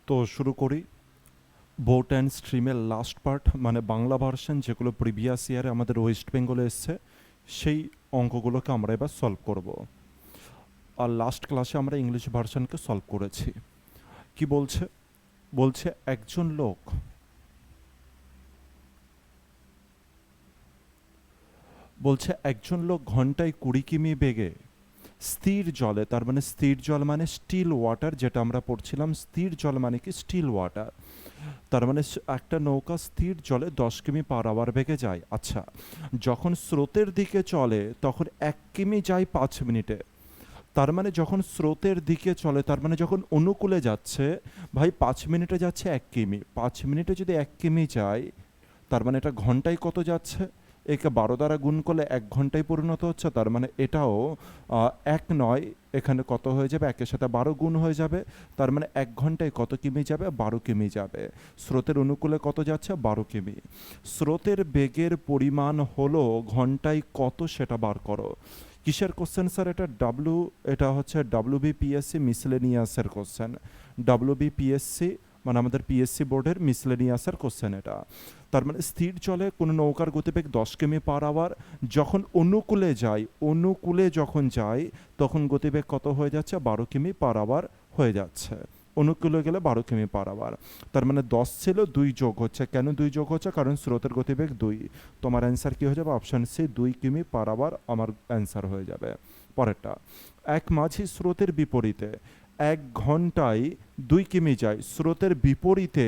তো শুরু করি। বোট অ্যান্ড স্ট্রিমের লাস্ট পার্ট মানে বাংলা ভার্সন যেগুলো প্রিভিয়াস ইয়ারে আমাদের ওয়েস্ট বেঙ্গলে এসছে সেই অঙ্কগুলোকে আমরা এবার সলভ করব। আর লাস্ট ক্লাসে আমরা ইংলিশ ভার্সনকে সলভ করেছি। কি বলছে? বলছে একজন লোক ঘন্টায় 20 কিমি বেগে স্থির জলে, তার মানে স্থির জল মানে স্টিল ওয়াটার, যেটা আমরা পড়ছিলাম স্থির জল মানে কি স্টিল ওয়াটার, তার মানে একটা নৌকা স্থির জলে 10 কিমি/আওয়ার বেগে যায়। আচ্ছা, যখন স্রোতের দিকে চলে তখন 1 কিমি যায় 5 মিনিটে। তার মানে যখন স্রোতের দিকে চলে, তার মানে যখন অনুকূলে যাচ্ছে, ভাই 5 মিনিটে যাচ্ছে 1 কিমি। 5 মিনিটে যদি 1 কিমি যায়, তার মানে এটা ঘন্টায় কত যাচ্ছে? একে 12 দ্বারা গুণ করলে 1 ঘন্টায় পরিণত হচ্ছে। তার মানে এটাও 1 নয়, এখানে কত হয়ে যাবে? 1-এর সাথে 12 গুণ হয়ে যাবে। তার মানে 1 ঘন্টায় কত কিমি যাবে? 12 কিমি যাবে। স্রোতের অনুকূলে কত যাচ্ছে? 12 কিমি। স্রোতের বেগের পরিমাণ হলো ঘন্টায় কত, সেটা বার করো। কিসের কোশ্চেন স্যার এটা? এটা হচ্ছে WBPSC মিসলেনিয়াসের কোশ্চেন। WBPSC মানে আমাদের পিএসসি বোর্ডের মিসলেনিয়াসের কোশ্চেন এটা। তার মানে স্থির জলে কোনো নৌকার গতিবেগ 10 কিমি/আওয়ার, যখন অনুকূলে যখন যায় তখন গতিবেগ কত হয়ে যাচ্ছে? 12 কিমি/আওয়ার হয়ে যাচ্ছে। অনুকূলে গেলে 12 কিমি/আওয়ার। তার মানে 10 ছিল, 2 যোগ হচ্ছে। কেন 2 যোগ হচ্ছে? কারণ স্রোতের গতিবেগ 2। তোমার অ্যান্সার কি হয়ে যাবে? অপশান সি, 2 কিমি/আওয়ার আমার অ্যান্সার হয়ে যাবে। পরেরটা, এক মাঝি স্রোতের বিপরীতে 1 ঘন্টায় 2 কিমি যায়। স্রোতের বিপরীতে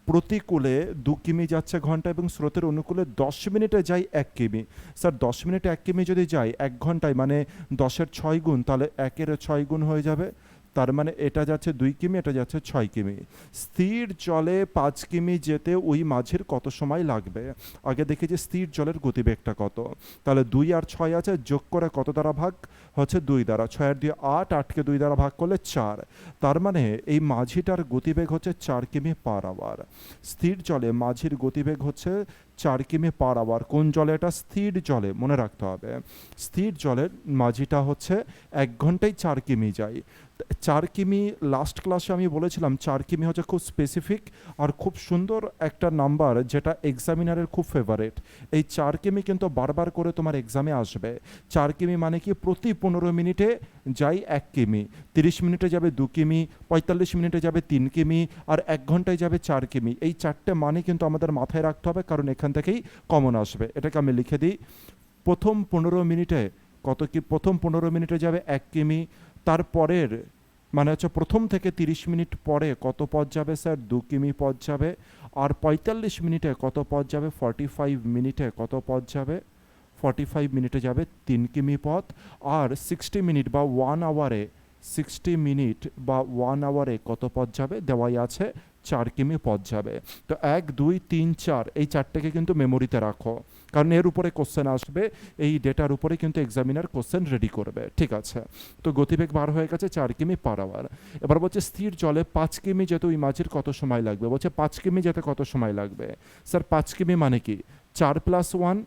প্রতিকূলে 2 কিমি যাচ্ছে ঘন্টা এবং স্রোতের অনুকূলে 10 মিনিটে যায় 1 কিমি। স্যার 10 মিনিটে 1 কিমি যদি যায় 1 ঘন্টায়, মানে 10-এর 6 গুণ, তাহলে 1-এর 6 গুণ হয়ে যাবে। তার মানে এটা যাচ্ছে 2 কিমি, এটা যাচ্ছে 6 কিমি। স্থির জলে 5 কিমি যেতে ওই মাঝির কত সময় লাগবে? আগে দেখি যে স্থির জলের গতিবেগটা কত। তাহলে 2 আর 6 আছে, যোগ করে কত দ্বারা ভাগ হচ্ছে? 2 দ্বারা। 6 আর 2 8, 8কে 2 দ্বারা ভাগ করলে 4। তার মানে এই মাঝিটার গতিবেগ হচ্ছে 4 কিমি/আওয়ার। স্থির জলে মাঝির গতিবেগ হচ্ছে 4 কিমি/আওয়ার। কোন জলে এটা? স্থির জলে, মনে রাখতে হবে। স্থির জলের মাঝিটা হচ্ছে 1 ঘন্টায় 4 কিমি যায়। 4 কিমি, লাস্ট ক্লাসে আমি বলেছিলাম 4 কিমি হচ্ছে খুব স্পেসিফিক আর খুব সুন্দর একটা নাম্বার, যেটা এক্সামিনারের খুব ফেভারেট। এই 4 কিমি কিন্তু বারবার করে তোমার এক্সামে আসবে। 4 কিমি মানে কি? প্রতি 15 মিনিটে যাই 1 কিমি, 30 মিনিটে যাবে 2 কিমি, 45 মিনিটে যাবে 3 কিমি, আর 1 ঘন্টায় যাবে 4 কিমি। এই 4টে মানে কিন্তু আমাদের মাথায় রাখতে হবে, কারণ এখান থেকেই কমন আসবে। এটাকে আমি লিখে দিই। প্রথম 15 মিনিটে কত কি? প্রথম 15 মিনিটে যাবে 1 কিমি। তারপরের মানে হচ্ছে প্রথম থেকে 30 মিনিট পরে কত পথ যাবে স্যার? 2 কিমি পথ যাবে। আর 45 মিনিটে কত পথ যাবে? 45 মিনিটে কত পথ যাবে? 45 মিনিটে যাবে 3 কিমি পথ। আর 60 মিনিট বা 1 আওয়ারে, 60 মিনিট বা 1 আওয়ারে কত পথ যাবে? দেওয়াই আছে 4 কিমি পথ যাবে। তো 1 2 3 4 এই 4টেকে কিন্তু মেমোরিতে রাখো, কারণ এর উপরে কোশ্চেন আসবে। এই ডেটার উপরে কিন্তু এক্সামিনার কোশ্চেন রেডি করবে। ঠিক আছে, তো গতিবেগ বার হয়ে গেছে 4 কিমি/আওয়ার। এবার বলছে স্থির জলে 5 কিমি যেতে ওই মাঝির কত সময় লাগবে? বলছে 5 কিমি যেতে কত সময় লাগবে? স্যার 5 কিমি মানে কি? 4+1,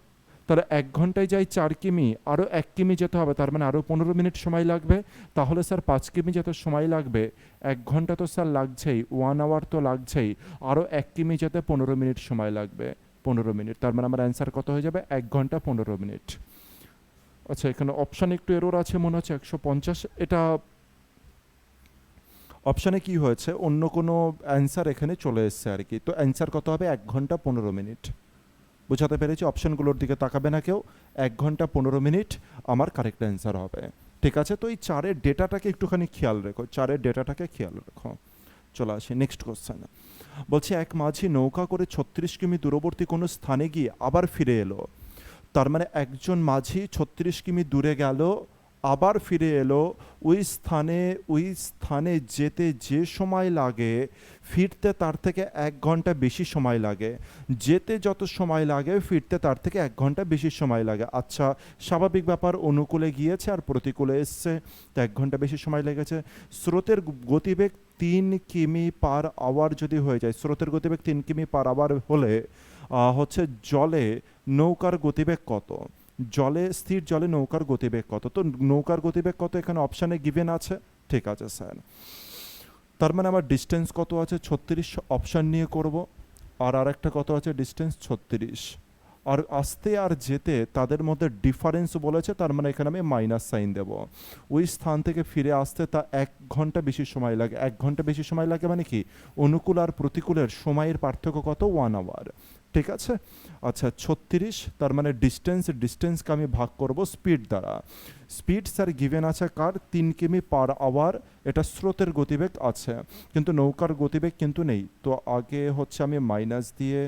তাহলে 1 ঘন্টায় যাই 4 কিমি, আরও 1 কিমি যেতে হবে, তার মানে আরও 15 মিনিট সময় লাগবে। তাহলে স্যার 5 কিমি যেতে সময় লাগবে, 1 ঘন্টা তো স্যার লাগছেই, 1 আওয়ার তো লাগছেই, আরও 1 কিমি যেতে 15 মিনিট সময় লাগবে। 15 মিনিট, তার মানে আমার অ্যান্সার কত হয়ে যাবে? 1 ঘন্টা 15 মিনিট। আচ্ছা, এখানে অপশানে একটু এরর আছে মনে হচ্ছে, 150। এটা অপশানে কি হয়েছে? অন্য কোনো অ্যান্সার এখানে চলে এসছে আর কি। তো অ্যান্সার কত হবে? 1 ঘন্টা 15 মিনিট। বোঝাতে পেরেছি? অপশানগুলোর দিকে তাকাবে না কেউ। 1 ঘন্টা 15 মিনিট আমার কারেক্ট অ্যান্সার হবে। ঠিক আছে, তো এই 4-এর ডেটাটাকে একটুখানি খেয়াল রেখো, 4-এর ডেটাটাকে খেয়াল রেখো। চলে আসি নেক্সট কোশ্চেন। বলছে এক মাঝি নৌকা করে 36 কিমি দূরবর্তী কোনো স্থানে গিয়ে আবার ফিরে এলো। তার মানে একজন মাঝি 36 কিমি দূরে গেল, আবার ফিরে এলো। ওই স্থানে যেতে যে সময় লাগে, ফিরতে তার থেকে 1 ঘন্টা বেশি সময় লাগে। যেতে যত সময় লাগে, ফিরতে তার থেকে 1 ঘন্টা বেশি সময় লাগে। আচ্ছা, স্বাভাবিক ব্যাপার, অনুকূলে গিয়েছে আর প্রতিকূলে এসছে, তো 1 ঘন্টা বেশি সময় লেগেছে। স্রোতের গতিবেগ 3 কিমি/আওয়ার যদি হয়ে যায়, স্রোতের গতিবেগ 3 কিমি/আওয়ার হলে হচ্ছে জলে নৌকার গতিবেগ কত? স্থির জলে নৌকার গতিবেগ কত? তো নৌকার গতিবেগ কত এখানে অপশানে গিভেন আছে। ঠিক আছে স্যার, তার মানে আমার ডিস্টেন্স কত আছে 36 অপশান নিয়ে করব, আর আরেকটা কত আছে ডিস্টেন্স 36, আর আসতে আর যেতে তাদের মধ্যে ডিফারেন্স বলেছে, তার মানে এখানে আমি মাইনাস সাইন দেব। ওই স্থান থেকে ফিরে আসতে তা 1 ঘন্টা বেশি সময় লাগে। 1 ঘন্টা বেশি সময় লাগে মানে কি, অনুকূল আর প্রতিকূলের সময়ের পার্থক্য কত, 1 আওয়ার। ঠিক আছে। আচ্ছা 36, তার মানে ডিস্টেন্সকে আমি ভাগ করব স্পিড দ্বারা। স্পিড স্যার গিভেন আছে কার, 3 কিমি পার আওয়ার, এটা স্রোতের গতিবেগ আছে, কিন্তু নৌকার গতিবেগ কিন্তু নেই। তো আগে হচ্ছে আমি মাইনাস দিয়ে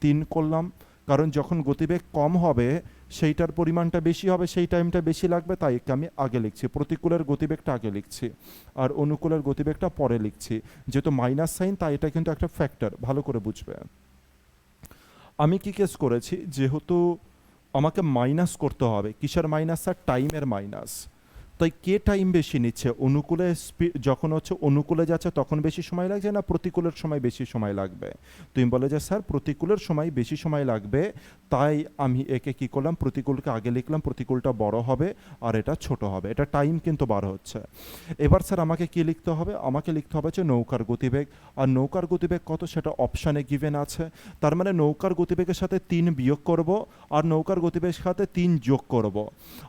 3 করলাম, কারণ যখন গতিবেগ কম হবে সেইটার পরিমাণটা বেশি হবে, সেই টাইমটা বেশি লাগবে, তাই আমি আগে লিখছি। প্রতিকূলের গতিবেগটা আগে লিখছি আর অনুকূলের গতিবেগটা পরে লিখছি। যেহেতু মাইনাস সাইন তাই এটা কিন্তু একটা ফ্যাক্টর, ভালো করে বুঝবে। আমি কি কেস করেছি, যেহেতু আমাকে মাইনাস করতে হবে, কিসের মাইনাস স্যার, টাইমের মাইনাস। তাই কে টাইম বেশি নিচ্ছে, অনুকূলে যখন হচ্ছে অনুকূলে যাচ্ছে তখন বেশি সময় লাগছে না প্রতিকূলের সময় বেশি সময় লাগবে। তুমি বলে যে স্যার প্রতিকূলের সময় বেশি সময় লাগবে, তাই আমি একে কি করলাম, প্রতিকূলকে আগে লিখলাম, প্রতিকূলটা বড় হবে আর এটা ছোট হবে, এটা টাইম কিন্তু বার হচ্ছে। এবার স্যার আমাকে কি লিখতে হবে, আমাকে লিখতে হবে যে নৌকার গতিবেগ, আর নৌকার গতিবেগ কত সেটা অপশানে গিভেন আছে। তার মানে নৌকার গতিবেগের সাথে 3 বিয়োগ করব, আর নৌকার গতিবেগের সাথে 3 যোগ করব,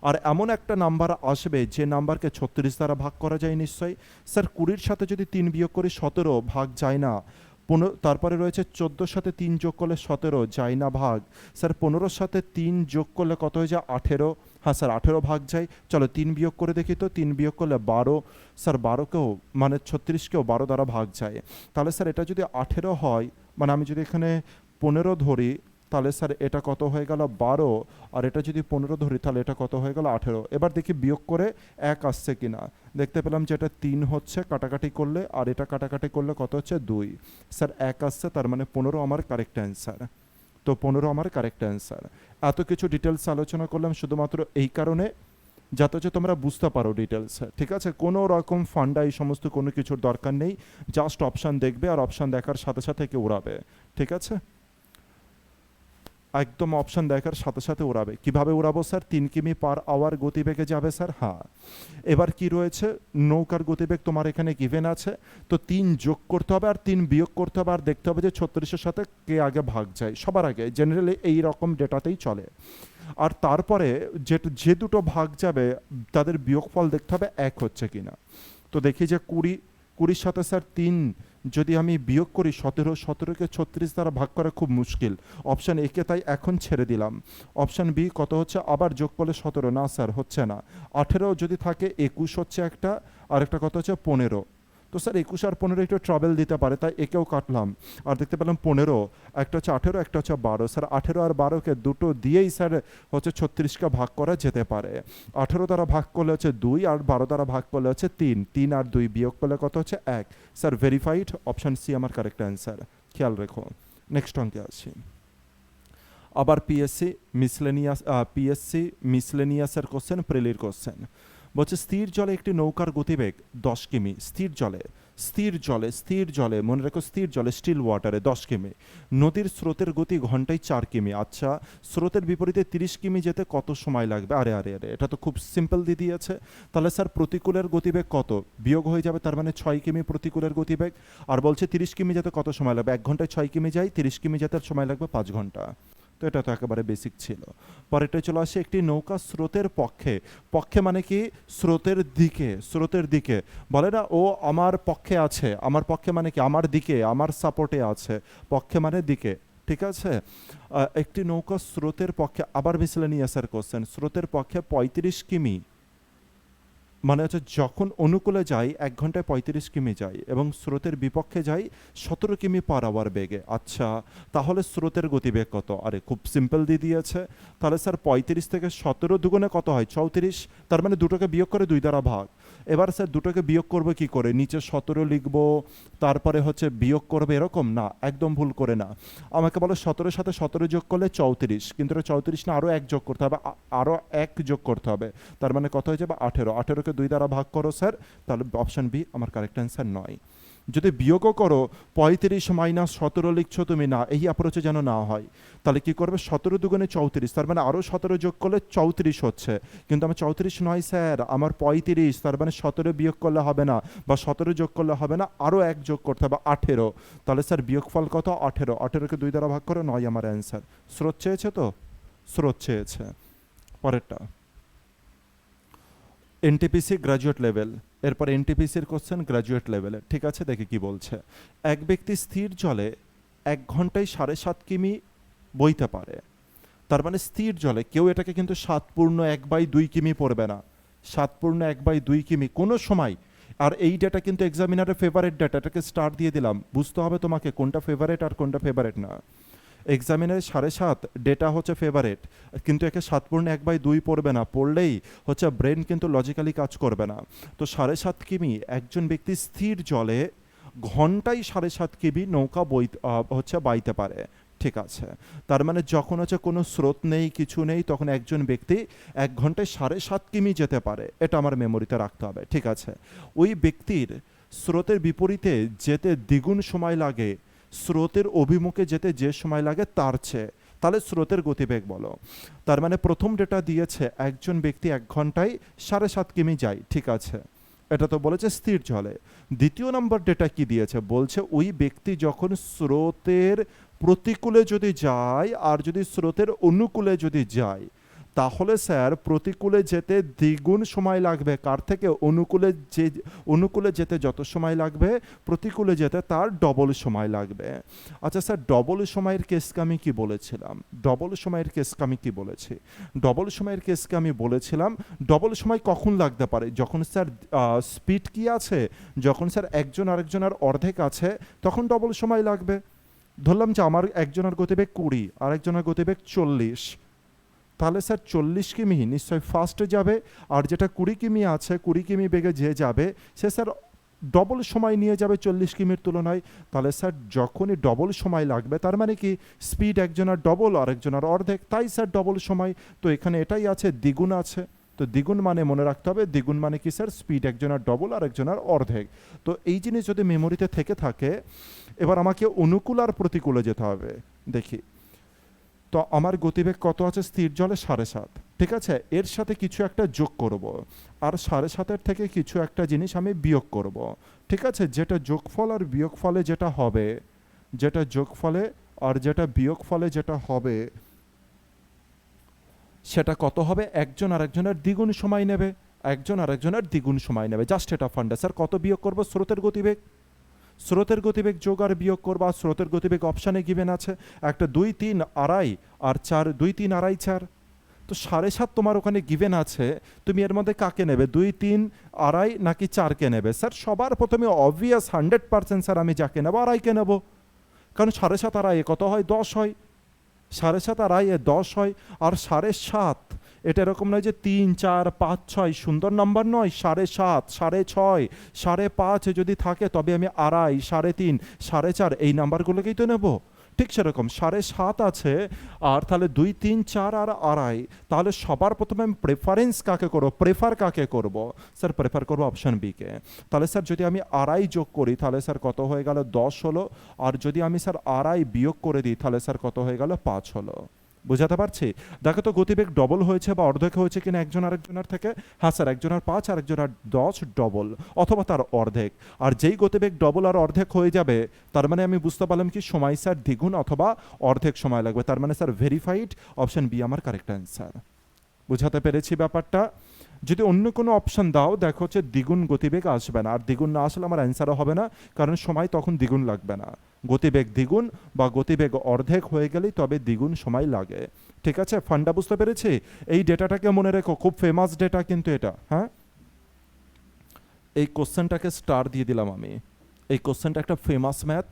আর এমন একটা নাম্বার আসবে যে নাম্বারকে 36 দ্বারা ভাগ করা যায় নিশ্চয়ই। স্যার 20-র সাথে যদি 3 বিয়োগ করি 17 ভাগ যায় না। তারপরে রয়েছে 14-র সাথে 3 যোগ করলে 17 যায় না ভাগ। স্যার 15-র সাথে 3 যোগ করলে কত হয়ে যায় 18, হ্যাঁ স্যার 18 ভাগ যায়। চলো 3 বিয়োগ করে দেখি তো, 3 বিয়োগ করলে 12, স্যার 12কেও মানে 36কেও 12 দ্বারা ভাগ যায়। তাহলে স্যার এটা যদি 18 হয়, মানে আমি যদি এখানে 15 ধরি, তাহলে স্যার এটা কত হয়ে গেল 12, আর এটা যদি 15 ধরি তাহলে এটা কত হয়ে গেল 18। এবার দেখি বিয়োগ করে 1 আসছে কিনা, দেখতে পেলাম যে এটা 3 হচ্ছে কাটাকাটি করলে, আর এটা কাটাকাটি করলে কত হচ্ছে 2, স্যার 1 আসছে, তার মানে 15 আমার কারেক্ট অ্যান্সার। তো 15 আমার কারেক্ট অ্যান্সার। এত কিছু ডিটেলস আলোচনা করলাম শুধুমাত্র এই কারণে যাতে হচ্ছে তোমরা বুঝতে পারো ডিটেলস, ঠিক আছে। কোনো রকম ফান্ডা এই সমস্ত কোনো কিছুর দরকার নেই, জাস্ট অপশান দেখবে আর অপশান দেখার সাথে সাথে একে উড়াবে, ঠিক আছে। একদম অপশান দেখার সাথে সাথে উড়াবে। কিভাবে উড়াবো স্যার, 3 কিমি পার আওয়ার গতিবেগে যাবে স্যার, হ্যাঁ। এবার কি রয়েছে, নৌকার গতিবেগ তোমার এখানে গিভেন আছে, তো 3 যোগ করতে হবে আর 3 বিয়োগ করতে হবে, আর দেখতে হবে যে 36-এর সাথে কে আগে ভাগ যায়, সবার আগে জেনারেলি এই রকম ডেটাতেই চলে। আর তারপরে যে দুটো ভাগ যাবে তাদের বিয়োগফল দেখতে হবে 1 হচ্ছে কিনা। তো দেখি যে 20-20-র সাথে স্যার 3 যদি আমি বিয়োগ করি 17-17কে 36 দ্বারা ভাগ করা খুব মুশকিল। অপশান একে তাই এখন ছেড়ে দিলাম। অপশান বি কত হচ্ছে, আবার যোগ করলে 17, না স্যার হচ্ছে না। 18 যদি থাকে 21 হচ্ছে একটা, আর একটা কত হচ্ছে 15। তো স্যার 21 আর 15 একটু ট্রাভেল দিতে পারে, তাই একেও কাটলাম। আর দেখতে পেলাম 15, একটা হচ্ছে 18, একটা হচ্ছে 12। স্যার 18 আর 12কে দুটো দিয়েই স্যার হচ্ছে 36কে ভাগ করা যেতে পারে। 18 দ্বারা ভাগ করলে হচ্ছে 2, আর 12 দ্বারা ভাগ করলে হচ্ছে 3, 3 আর 2 বিয়োগ করলে কত হচ্ছে 1। স্যার ভেরিফাইড, অপশান সি আমার কারেক্ট অ্যান্সার, খেয়াল রেখো। নেক্সট অঙ্কে আসি। আবার পিএসসি মিসলেনিয়াসের কোশ্চেন, প্রেলির কোশ্চেন। বলছে স্থির জলে একটি নৌকার গতিবেগ 10 কিমি, স্থির জলে মনে রেখো, স্থির জলে স্টিল ওয়াটারে 10 কিমি। নদীর স্রোতের গতি ঘন্টায় 4 কিমি। আচ্ছা স্রোতের বিপরীতে 30 কিমি যেতে কত সময় লাগবে? আরে আরে আরে, এটা তো খুব সিম্পল দিয়ে দিয়েছে। তাহলে স্যার প্রতিকূলের গতিবেগ কত, বিয়োগ হয়ে যাবে, তার মানে 6 কিমি প্রতিকূলের গতিবেগ। আর বলছে 30 কিমি যেতে কত সময় লাগবে, 1 ঘন্টায় 6 কিমি যায়, 30 কিমি যেতে সময় লাগবে 5 ঘন্টা। তো এটা তো একেবারে বেসিক ছিল। পরেরটা চলে আসে, একটি নৌকা স্রোতের পক্ষে মানে কি, স্রোতের দিকে বলে না, ও আমার পক্ষে আছে, আমার পক্ষে মানে কি আমার দিকে, আমার সাপোর্টে আছে, পক্ষে মানে দিকে, ঠিক আছে। একটি নৌকা স্রোতের পক্ষে, আবার মিসেলেনিয়াসের কোশ্চেন, স্রোতের পক্ষে 35 কিমি মানে হচ্ছে যখন অনুকূলে যাই 1 ঘন্টায় 35 কিমি যাই, এবং স্রোতের বিপক্ষে যাই 17 কিমি পার আওয়ার বেগে। আচ্ছা তাহলে স্রোতের গতিবেগ কত? আরে খুব সিম্পল দিয়ে দিয়েছে। তাহলে স্যার 35 থেকে 17 দুগুণে কত হয় 34, তার মানে দুটোকে বিয়োগ করে 2 দ্বারা ভাগ। এবার স্যার দুটোকে বিয়োগ করবো কি করে, নিচে 17 লিখবো তারপরে হচ্ছে বিয়োগ করবে, এরকম না, একদম ভুল করে না। আমাকে বলো 17-এর সাথে 17 যোগ করলে 34, কিন্তু এটা 34 না, আরও 1 যোগ করতে হবে, আরও 1 যোগ করতে হবে, তার মানে কত হয়ে যাবে 18। 18কে 2 দ্বারা ভাগ করো স্যার, তাহলে অপশান বি আমার কারেক্ট অ্যান্সার নয়। যদি বিয়োগও করো 35 মাইনাস 17 লিখছো তুমি, না এই অ্যাপ্রোচে যেন না হয়। তাহলে কি করবে, 17 দুগুণে 34, তার মানে আরও 17 যোগ করলে 34 হচ্ছে, কিন্তু আমার 34 নয় স্যার, আমার 35, তার মানে 17 বিয়োগ করলে হবে না, বা 17 যোগ করলে হবে না, আরও 1 যোগ করতে হবে 18। তাহলে স্যার বিয়োগফল কত, 18, 18কে 2 দ্বারা ভাগ করো, 9 আমার অ্যান্সার। স্রোত চেয়েছে তো, স্রোত চেয়েছে। পরেরটা এনটিপিসি গ্র্যাজুয়েট লেভেল, এরপর এনটিপিসির কোশ্চেন গ্র্যাজুয়েট লেভেলে। ঠিক আছে, দেখে কি বলছে। এক ব্যক্তি স্থির জলে 1 ঘন্টায় 7.5 কিমি বইতে পারে। তার মানে স্থির জলে কেউ এটাকে কিন্তু 7/1/2 কিমি পড়বে না, 7/1/2 কিমি কোনো সময়। আর এই ডেটা কিন্তু এক্সামিনারের ফেভারিট ডেটা, এটাকে স্টার দিয়ে দিলাম। বুঝতে হবে তোমাকে কোনটা ফেভারিট আর কোনটা ফেভারিট না। এক্সামিনারের 7.5 ডেটা হচ্ছে ফেভারিট, কিন্তু একে 7/1/2 পড়বে না, পড়লেই হচ্ছে ব্রেন কিন্তু লজিক্যালি কাজ করবে না। তো 7.5 কিমি একজন ব্যক্তি স্থির জলে ঘন্টায় 7.5 কিমি নৌকা হচ্ছে বাইতে পারে। ঠিক আছে, তার মানে যখন হচ্ছে কোনো স্রোত নেই, কিছু নেই, তখন একজন ব্যক্তি 1 ঘন্টায় 7.5 কিমি যেতে পারে, এটা আমার মেমোরিতে রাখতে হবে। ঠিক আছে, ওই ব্যক্তির স্রোতের বিপরীতে যেতে দ্বিগুণ সময় লাগে স্রোতের অভিমুখে যেতে যে সময় লাগে তার চেয়ে, তাহলে স্রোতের গতিবেগ বলো। তার মানে প্রথম ডেটা দিয়েছে একজন ব্যক্তি 1 ঘন্টায় 7.5 কিমি যায়। ঠিক আছে, এটা তো বলেছে স্থির জলে। দ্বিতীয় নম্বর ডেটা কি দিয়েছে, বলছে ওই ব্যক্তি যখন স্রোতের প্রতিকূলে যদি যায় আর যদি স্রোতের অনুকূলে যদি যায়, তাহলে স্যার প্রতিকূলে যেতে দ্বিগুণ সময় লাগবে কার থেকে, অনুকূলে যেতে যত সময় লাগবে প্রতিকূলে যেতে তার ডবল সময় লাগবে। আচ্ছা স্যার, ডবল সময়ের কেসকে আমি কি বলেছিলাম, ডবল সময়ের কেসকে আমি কি বলেছি, ডবল সময়ের কেসকে আমি বলেছিলাম ডবল সময় কখন লাগতে পারে, যখন স্যার স্পিড কি আছে, যখন স্যার একজন আরেকজনের অর্ধেক আছে তখন ডবল সময় লাগবে। ধরলাম যে আমার একজনের গতিবেগ 20 আর একজনের গতিবেগ 40, তাহলে স্যার 40 কিমি নিশ্চয়ই ফাস্টে যাবে, আর যেটা 20 কিমি আছে 20 কিমি বেগে যে যাবে সে স্যার ডবল সময় নিয়ে যাবে 40 কিমির তুলনায়। তাহলে স্যার যখনই ডবল সময় লাগবে তার মানে কি স্পিড একজনের ডবল আর একজনের অর্ধেক, তাই স্যার ডবল সময়। তো এখানে এটাই আছে, দ্বিগুণ আছে। তো দ্বিগুণ মানে মনে রাখতে হবে, দ্বিগুণ মানে কি স্যার, স্পিড একজনের ডবল আর একজনের অর্ধেক। তো এই জিনিস যদি মেমোরিতে থেকে থাকে, এবার আমাকে অনুকূল আর প্রতিকূলে যেতে হবে। দেখি তো আমার গতিবেগ কত আছে স্থির জলে 7.5, ঠিক আছে, এর সাথে কিছু একটা যোগ করব, আর 7.5-এর থেকে কিছু একটা জিনিস আমি বিয়োগ করব। ঠিক আছে, যেটা যোগফল আর বিয়োগফলে যেটা হবে, যেটা যোগফলে আর যেটা বিয়োগফলে যেটা হবে সেটা কত হবে, একজন আরেকজনের দ্বিগুণ সময় নেবে, একজন আরেকজনের দ্বিগুণ সময় নেবে। জাস্ট এটা ফান্ডা। স্যার কত বিয়োগ করব, স্রোতের গতিবেগ, স্রোতের গতিবেগ যোগ আর বিয়োগ করবা। স্রোতের গতিবেগ অপশানে গিভেন আছে, একটা 2 3 আড়াই আর 4, 2 3 আড়াই 4। তো 7.5 তোমার ওখানে গিভেন আছে, তুমি এর মধ্যে কাকে নেবে, 2 3 আড়াই নাকি 4কে নেবে? স্যার সবার প্রথমে অবভিয়াস 100% স্যার আমি যাকে নেবো আড়াইকে নেব, কারণ 7.5 আড়াই কত হয়, 10 হয়। 7.5 আড়াই 10 হয়। আর 7.5 এটা এরকম নয় যে 3 4 5 6 সুন্দর নাম্বার নয়, 7.5 6.5 5.5 যদি থাকে তবে আমি আড়াই 3.5 4.5 এই নাম্বারগুলোকেই তো নেব। ঠিক সেরকম 7.5 আছে, আর তাহলে 2 3 4 আর আড়াই, তাহলে সবার প্রথমে আমি প্রেফারেন্স কাকে করবো, প্রেফার কাকে করব, স্যার প্রেফার করবো অপশন বি কে। তাহলে স্যার যদি আমি আড়াই যোগ করি তাহলে স্যার কত হয়ে গেল, 10 হলো। আর যদি আমি স্যার আড়াই বিয়োগ করে দিই তাহলে স্যার কত হয়ে গেল, 5 হলো। বুঝাতে পারছি? দেখো তো গতিবেগ ডবল হয়েছে বা অর্ধেক হয়েছে কিনা একজন আরেকজনের থেকে। হ্যাঁ স্যার, একজনের 5 আর একজনের 10 ডবল অথবা তার অর্ধেক। আর যেই গতিবেগ ডবল আর অর্ধেক হয়ে যাবে তার মানে আমি বুঝতে পারলাম কি সময় স্যার দ্বিগুণ অথবা অর্ধেক সময় লাগবে। তার মানে স্যার ভেরিফাইড, অপশন বি আমার কারেক্ট অ্যান্সার। বুঝাতে পেরেছি ব্যাপারটা? যদি অন্য কোনো অপশন দাও দেখো হচ্ছে দ্বিগুণ গতিবেগ আসবে না, আর দ্বিগুণ না আসলে আমার অ্যান্সারও হবে না, কারণ সময় তখন দ্বিগুণ লাগবে না। গতিবেগ দ্বিগুণ বা গতিবেগ অর্ধেক হয়ে গেলেই তবে দ্বিগুণ সময় লাগে। ঠিক আছে, ফান্ডা বুঝতে পেরেছি? এই ডেটাটাকে মনে রেখো, খুব ফেমাস ডেটা কিন্তু এটা। হ্যাঁ, এই কোশ্চেনটাকে স্টার দিয়ে দিলাম আমি। এই কোশ্চেনটা একটা ফেমাস ম্যাথ,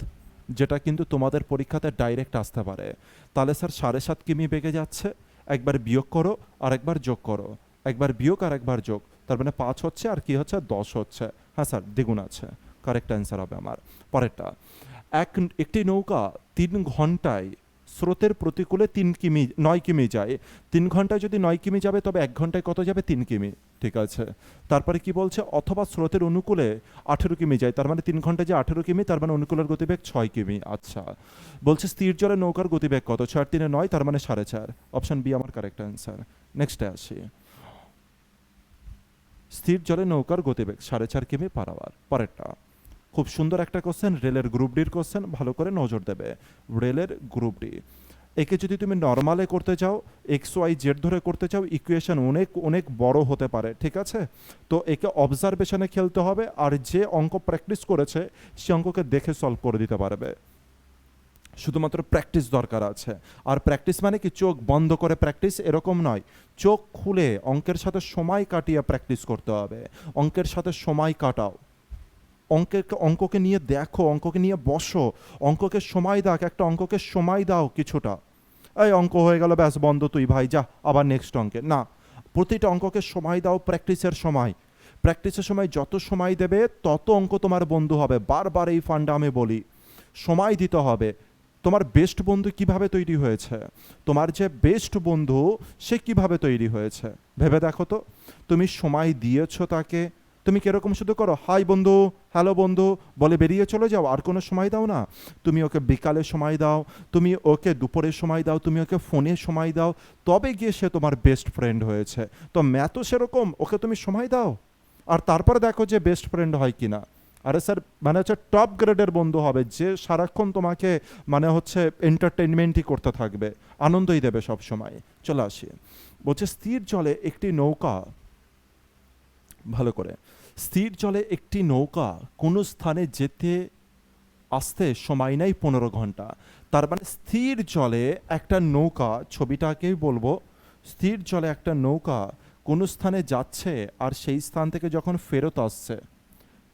যেটা কিন্তু তোমাদের পরীক্ষাতে ডাইরেক্ট আসতে পারে। তাহলে স্যার 7.5 কিমি বেগে যাচ্ছে, একবার বিয়োগ করো আর একবার যোগ করো, একবার বিয়োগ আর একবার যোগ, তার মানে 5 হচ্ছে আর কি হচ্ছে, 10 হচ্ছে। হ্যাঁ স্যার, দ্বিগুণ আছে, কারেক্ট অ্যান্সার হবে আমার। পরেরটা, একটি নৌকা 3 ঘন্টায় স্রোতের প্রতিকূলে 9 কিমি যায়। 3 ঘন্টায় যদি 9 কিমি যাবে তবে 1 ঘন্টায় কত যাবে, 3 কিমি। ঠিক আছে। তারপরে কি বলছে, অথবা স্রোতের অনুকূলে 18 কিমি যায়, তার মানে 3 ঘন্টায় যে 18 কিমি, তার মানে অনুকূলের গতিবেগ 6 কিমি। আচ্ছা, বলছে স্থির জলে নৌকার গতিবেগ কত, 6 আর 3 9, তার মানে 4.5। অপশন বি আমার কারেক্ট অ্যান্সার। নেক্সটে আসি, স্থির জলে নৌকার গতিবেগ 4.5 কিমি পার আওয়ার। পরেরটা খুব সুন্দর একটা কোশ্চেন, রেলের গ্রুপ ডির কোশ্চেন, ভালো করে নজর দেবে। রেলের গ্রুপ ডি, একে যদি তুমি নর্মালে করতে চাও, এক্স ওয়াই জেড ধরে করতে চাও, ইকুয়েশন অনেক অনেক বড় হতে পারে, ঠিক আছে। তো একে অবজারভেশনে খেলতে হবে, আর যে অঙ্ক প্র্যাকটিস করেছে সে অঙ্ককে দেখে সলভ করে দিতে পারবে। শুধুমাত্র প্র্যাকটিস দরকার আছে। আর প্র্যাকটিস মানে কি চোখ বন্ধ করে প্র্যাকটিস এরকম নয়, চোখ খুলে অঙ্কের সাথে সময় কাটিয়ে প্র্যাকটিস করতে হবে। অঙ্কের সাথে সময় কাটাও, অঙ্ককে নিয়ে দেখো, অঙ্ককে নিয়ে বসো, অঙ্ককে সময় দাও, একটা অঙ্ককে সময় দাও কিছুটা। এই অঙ্ক হয়ে গেল, ব্যাস বন্ধ, তুই ভাই যা আবার নেক্সট অঙ্কে না। প্রতিটা অঙ্ককে সময় দাও, প্র্যাকটিসের সময়। প্র্যাকটিসের সময় যত সময় দেবে তত অঙ্ক তোমার বন্ধু হবে। বারবার এই ফান্ডা আমি বলি, সময় দিতে হবে। তোমার বেস্ট বন্ধু কিভাবে তৈরি হয়েছে, তোমার যে বেস্ট বন্ধু সে কিভাবে তৈরি হয়েছে ভেবে দেখো তো। তুমি সময় দিয়েছো তাকে, তুমি কিরকম শুধু করো হাই বন্ধু, হ্যালো বন্ধু বলে বেরিয়ে চলে যাও, আর কোনো সময় দাও না। তুমি ওকে বিকালে সময় দাও, তুমি ওকে দুপুরে সময় দাও, তুমি ওকে ফোনে সময় দাও, তবে গিয়ে সে তোমার বেস্ট ফ্রেন্ড হয়েছে। তো ম্যাথও সেরকম, ওকে তুমি সময় দাও, আর তারপর দেখো যে বেস্ট ফ্রেন্ড হয় কিনা। আরে স্যার, মানে হচ্ছে টপ গ্রেডের বন্ধু হবে, যে সারাক্ষণ তোমাকে মানে হচ্ছে এন্টারটেনমেন্টই করতে থাকবে, আনন্দই দেবে সব সময়। চলে আসি, বলছে স্থির জলে একটি নৌকা, ভালো করে, স্থির জলে একটি নৌকা কোনো স্থানে যেতে আসতে সময় নেয় 15 ঘন্টা। তার মানে স্থির জলে একটা নৌকা, ছবিটাকেই বলবো, স্থির জলে একটা নৌকা কোনো স্থানে যাচ্ছে আর সেই স্থান থেকে যখন ফেরত আসছে,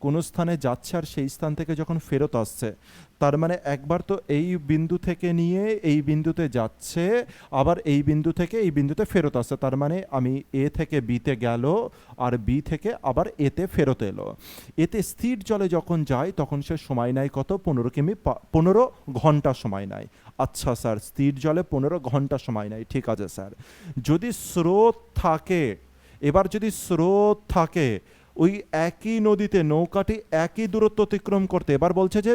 কোনো স্থানে যাচ্ছে আর সেই স্থান থেকে যখন ফেরত আসছে, তার মানে একবার তো এই বিন্দু থেকে নিয়ে এই বিন্দুতে যাচ্ছে, আবার এই বিন্দু থেকে এই বিন্দুতে ফেরত আসছে, তার মানে আমি এ থেকে বিতে গেল আর বি থেকে আবার এতে ফেরত এলো। এতে স্থির জলে যখন যায় তখন সে সময় নেয় কত, 15 কিমি, 15 ঘন্টা সময় নেয়। আচ্ছা স্যার, স্থির জলে 15 ঘন্টা সময় নেয়, ঠিক আছে স্যার। যদি স্রোত থাকে, এবার যদি স্রোত থাকে, ওই একই নদীতে নৌকাটি একই দূরত্ব অতিক্রম করতে, এবার বলছে যে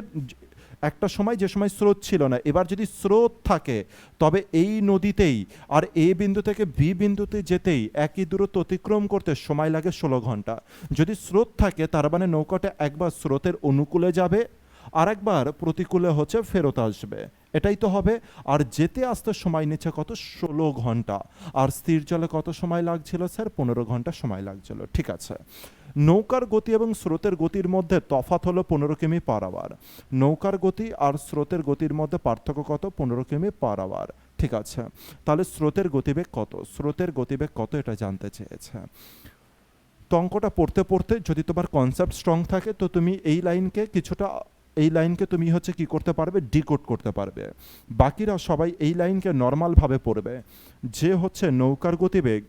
একটা সময় যে সময় স্রোত ছিল না, এবার যদি স্রোত থাকে তবে এই নদীতেই আর এ বিন্দু থেকে বি বিন্দুতে যেতেই একই দূরত্ব অতিক্রম করতে সময় লাগে 16 ঘন্টা। যদি স্রোত থাকে তার মানে নৌকাটা একবার স্রোতের অনুকূলে যাবে আর একবার প্রতিকূলে হচ্ছে ফেরত আসবে, এটাই তো হবে। আর যেতে আসতে সময় নিচ্ছে কত, 16 ঘন্টা। আর স্থির জলে কত সময় লাগছিল স্যার, 15 ঘন্টা সময় লাগছিল, ঠিক আছে। নৌকার গতি এবং স্রোতের গতির মধ্যে তফাৎ হলো 15 কিমি পার আওয়ার। নৌকার গতি আর স্রোতের গতির মধ্যে পার্থক্য কত, 15 কিমি পার আওয়ার, ঠিক আছে। তাহলে স্রোতের গতিবেগ কত, স্রোতের গতিবেগ কত এটা জানতে চেয়েছে। তো অঙ্কটা পড়তে পড়তে যদি তোমার কনসেপ্ট স্ট্রং থাকে তো তুমি এই লাইনকে কিছুটা, এই লাইনকে তুমি হচ্ছে কি করতে পারবে, ডিকোড করতে পারবে। বাকিরা সবাই এই লাইনকে নর্মালভাবে পড়বে, যে হচ্ছে নৌকার গতিবেগ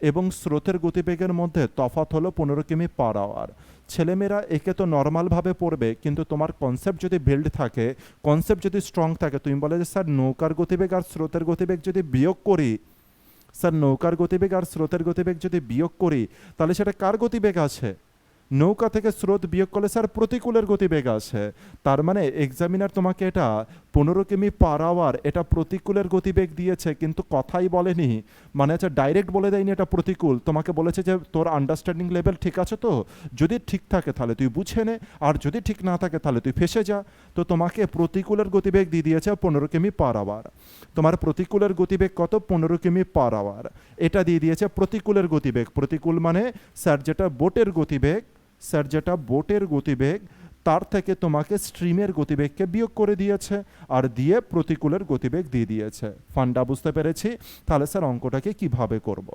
এবং স্রোতের গতিবেগের মধ্যে তফাৎ হলো 15 কিমি পার আওয়ার। ছেলেমেয়েরা একে তো নর্মালভাবে পড়বে, কিন্তু তোমার কনসেপ্ট যদি বিল্ড থাকে, কনসেপ্ট যদি স্ট্রং থাকে, তুমি বলে যে স্যার নৌকার গতিবেগ আর স্রোতের গতিবেগ যদি বিয়োগ করি, স্যার নৌকার গতিবেগ আর স্রোতের গতিবেগ যদি বিয়োগ করি তাহলে সেটা কার গতিবেগ আছে, নৌকা থেকে স্রোত বিয়োগ করলে স্যার প্রতিকূলের গতিবেগ আছে। তার মানে এক্সামিনার তোমাকে এটা 15 কিমি পার আওয়ার এটা প্রতিকূলের গতিবেগ দিয়েছে, কিন্তু কথাই বলেনি, মানে হচ্ছে ডাইরেক্ট বলে দেয়নি এটা প্রতিকূল, তোমাকে বলেছে যে তোর আন্ডারস্ট্যান্ডিং লেভেল ঠিক আছে তো, যদি ঠিক থাকে তাহলে তুই বুঝে নে, আর যদি ঠিক না থাকে তাহলে তুই ফেসে যা। তো তোমাকে প্রতিকূলের গতিবেগ দিয়ে দিয়েছে 15 কিমি পার আওয়ার। তোমার প্রতিকূলের গতিবেগ কত, 15 কিমি পার আওয়ার, এটা দিয়ে দিয়েছে প্রতিকূলের গতিবেগ। প্রতিকূল মানে স্যার যেটা বোটের গতিবেগ, স্যার যেটা বোটের গতিবেগ তার থেকে তোমাকে স্ট্রিমের গতিবেগকে বিয়োগ করে দিয়েছে, আর দিয়ে প্রতিকূলের গতিবেগ দিয়ে দিয়েছে। ফান্ডা বুঝতে পেরেছি। তাহলে স্যার অঙ্কটাকে কিভাবে করব।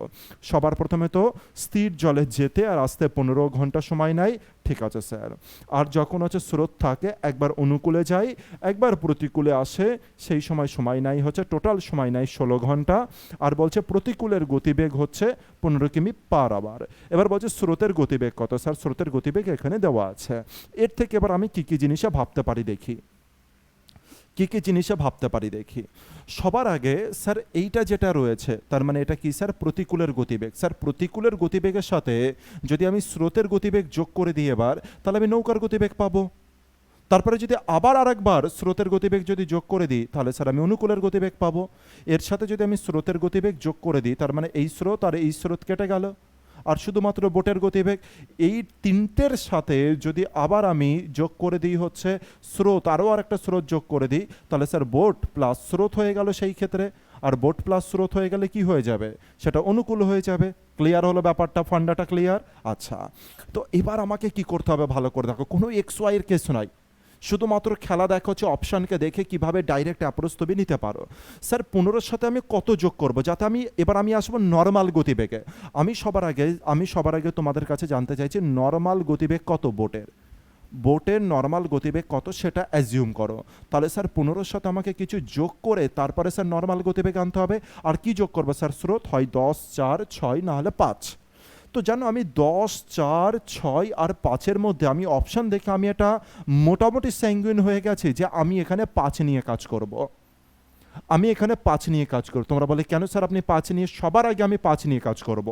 সবার প্রথমে তো স্থির জলে যেতে আর আসতে 15 ঘন্টা সময় নেয়, ঠিক আছে স্যার। আর যখন হচ্ছে স্রোত থাকে একবার অনুকূলে যায় একবার প্রতিকূলে আসে, সেই সময় সময় নেয় হচ্ছে টোটাল সময় নেয় 16 ঘন্টা। আর বলছে প্রতিকূলের গতিবেগ হচ্ছে 15 কিমি পার আওয়ার। এবার বলছে স্রোতের গতিবেগ কত, স্যার স্রোতের গতিবেগ এখানে দেওয়া আছে। এর থেকে এবার আমি কি কি জিনিসে ভাবতে পারি দেখি। কী কী জিনিসে ভাবতে পারি দেখি। সবার আগে স্যার এইটা যেটা রয়েছে তার মানে এটা কি স্যার, প্রতিকূলের গতিবেগ। স্যার প্রতিকূলের গতিবেগের সাথে যদি আমি স্রোতের গতিবেগ যোগ করে দিই এবার, তাহলে আমি নৌকার গতিবেগ পাবো। তারপরে যদি আবার আরেকবার স্রোতের গতিবেগ যদি যোগ করে দিই, তাহলে স্যার আমি অনুকূলের গতিবেগ পাবো। এর সাথে যদি আমি স্রোতের গতিবেগ যোগ করে দিই, তার মানে এই স্রোত আর এই স্রোত কেটে গেল, আর শুধুমাত্র বোটের গতিবেগ। এই তিনটের সাথে যদি আবার আমি যোগ করে দিই হচ্ছে স্রোত, আরও আরেকটা স্রোত যোগ করে দিই, তাহলে স্যার বোট প্লাস স্রোত হয়ে গেল সেই ক্ষেত্রে। আর বোট প্লাস স্রোত হয়ে গেলে কি হয়ে যাবে, সেটা অনুকূল হয়ে যাবে। ক্লিয়ার হলো ব্যাপারটা, ফান্ডাটা ক্লিয়ার? আচ্ছা, তো এবার আমাকে কি করতে হবে ভালো করে দেখো, কোনো এক্স ওয়াইয়ের কেস নাই, শুধুমাত্র খেলা দেখা হচ্ছে অপশানকে দেখে কিভাবে ডাইরেক্ট অ্যাপ্রোচ তুমি নিতে পারো। স্যার 15-র সাথে আমি কত যোগ করব, যাতে আমি আসবো নর্মাল গতিবেগে। আমি সবার আগে তোমাদের কাছে জানতে চাইছি নর্মাল গতিবেগ কত বোটের নর্মাল গতিবেগ কত সেটা অ্যাজিউম করো। তাহলে স্যার 15-র সাথে আমাকে কিছু যোগ করে তারপরে স্যার নর্মাল গতিবেগ আনতে হবে। আর কি যোগ করবো স্যার, স্রোত হয় 10, 4, 6 না হলে 5। তো জানো আমি 10, 4, 6 আর 5-এর মধ্যে আমি অপশান দেখে আমি এটা মোটামুটি স্যাঙ্গুইন হয়ে গেছি যে আমি এখানে 5 নিয়ে কাজ করব। তোমরা বলে কেন স্যার আপনি 5 নিয়ে? সবার আগে আমি 5 নিয়ে কাজ করব,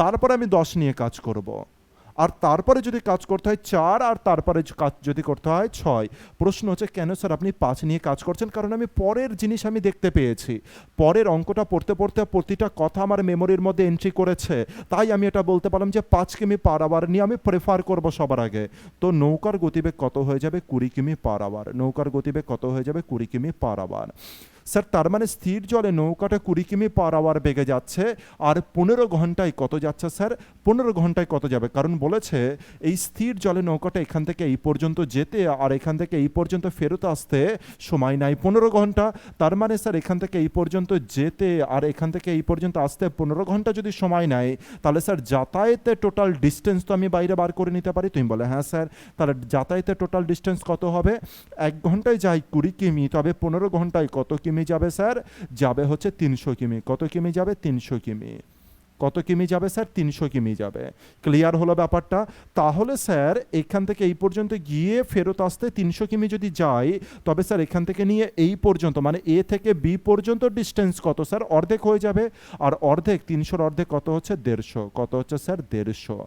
তারপরে আমি 10 নিয়ে কাজ করব, আর তারপরে যদি কাজ করতে হয় 4, আর তারপরে কাজ যদি করতে হয় 6। প্রশ্ন হচ্ছে কেন স্যার আপনি 5 নিয়ে কাজ করছেন? কারণ আমি পরের জিনিস আমি দেখতে পেয়েছি, পরের অঙ্কটা পড়তে পড়তে প্রতিটা কথা আমার মেমোরির মধ্যে এন্ট্রি করেছে, তাই আমি এটা বলতে পারলাম যে 5 কিমি পার আওয়ার নিয়ে আমি প্রেফার করব সবার আগে। তো নৌকার গতিবেগ কত হয়ে যাবে, 20 কিমি পার আওয়ার। নৌকার গতিবেগ কত হয়ে যাবে, 20 কিমি পার আওয়ার। স্যার তার মানে স্থির জলে নৌকাটা 20 কিমি পার আওয়ার বেগে যাচ্ছে, আর 15 ঘন্টায় কত যাচ্ছে স্যার, 15 ঘন্টায় কত যাবে? কারণ বলেছে এই স্থির জলে নৌকাটা এখান থেকে এই পর্যন্ত যেতে আর এখান থেকে এই পর্যন্ত ফেরত আসতে সময় নাই 15 ঘন্টা। তার মানে স্যার এখান থেকে এই পর্যন্ত যেতে আর এখান থেকে এই পর্যন্ত আসতে 15 ঘন্টা যদি সময় নেয়, তাহলে স্যার যাতায়াতের টোটাল ডিস্টেন্স তো আমি বাইরে বার করে নিতে পারি। তুমি বলে হ্যাঁ স্যার, তাহলে যাতায়াতের টোটাল ডিস্টেন্স কত হবে? 1 ঘন্টায় যাই 20 কিমি, তবে 15 ঘন্টায় কত কিমি যাবে স্যার? যাবে হচ্ছে 300 কিমি। কত কিমি যাবে? 300 কিমি। কত কিমি যাবে স্যার? 300 কিমি যাবে। ক্লিয়ার হলো ব্যাপারটা? তাহলে স্যার এখান থেকে এই পর্যন্ত গিয়ে ফেরত আসতে 300 কিমি যদি যাই, তবে স্যার এখান থেকে নিয়ে এই পর্যন্ত মানে এ থেকে বি পর্যন্ত ডিস্টেন্স কত স্যার? অর্ধেক হয়ে যাবে। আর অর্ধেক 300-র অর্ধেক কত হচ্ছে? 150। কত হচ্ছে স্যার? 150।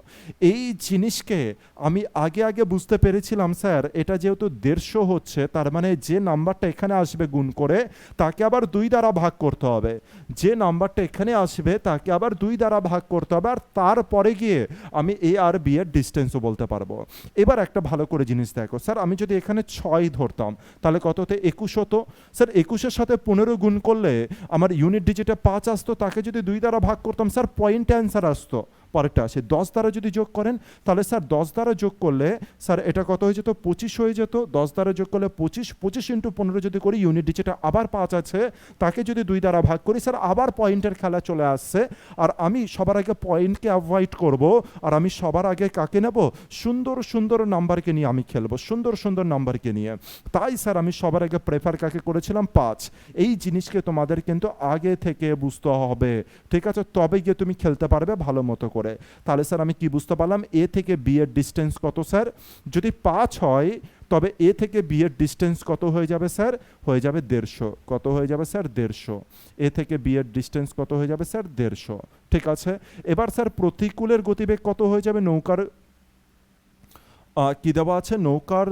এই জিনিসকে আমি আগে বুঝতে পেরেছিলাম স্যার, এটা যেহেতু 150 হচ্ছে, তার মানে যে নাম্বারটা এখানে আসবে গুণ করে তাকে আবার 2 দ্বারা ভাগ করতে হবে। যে নাম্বারটা এখানে আসবে তাকে আবার 2 দ্বারা ভাগ করতে হবে, আর তারপরে গিয়ে আমি এ আর বি এর ডিস্টেন্সও বলতে পারবো। এবার একটা ভালো করে জিনিস দেখো স্যার, আমি যদি এখানে 6 ধরতাম তাহলে কত হতো? 21 হতো। স্যার 21-এর সাথে 15 গুণ করলে আমার ইউনিট ডিজিটে 5 আসতো, তাকে যদি 2 দ্বারা ভাগ করতাম স্যার পয়েন্টে অ্যান্সার আসতো। পরেরটা আসে 10 দ্বারা যদি যোগ করেন, তাহলে স্যার 10 দ্বারা যোগ করলে স্যার এটা কত হয়ে যেত? 25 হয়ে যেত। 10 দ্বারা যোগ করলে 25, 25 ইন্টু 15 যদি করি, ইউনিট ডিজিটে আবার 5 আছে, তাকে যদি 2 দ্বারা ভাগ করি স্যার আবার পয়েন্টের খেলা চলে আসছে। আর আমি সবার আগে পয়েন্টকে অ্যাভয়েড করব, আর আমি সবার আগে কাকে নেব? সুন্দর সুন্দর নাম্বারকে নিয়ে আমি খেলবো, সুন্দর সুন্দর নাম্বারকে নিয়ে। তাই স্যার আমি সবার আগে প্রেফার কাকে করেছিলাম? 5। এই জিনিসকে তোমাদের কিন্তু আগে থেকে বুঝতে হবে, ঠিক আছে? তবে গিয়ে তুমি খেলতে পারবে ভালো মতো করে। তাহলে স্যার আমি কি বুঝতে পারলাম, এ থেকে বি এর ডিস্টেন্স কত স্যার? যদি 5 হয়, তবে এ থেকে বি এর ডিস্টেন্স কত হয়ে যাবে স্যার? হয়ে যাবে 150। কত হয়ে যাবে স্যার? 150। এ থেকে বি এর ডিস্টেন্স কত হয়ে যাবে স্যার? 150। ঠিক আছে, এবার স্যার প্রতিকূলের গতিবেগ কত হয়ে যাবে? নৌকার কি দেওয়া আছে? নৌকার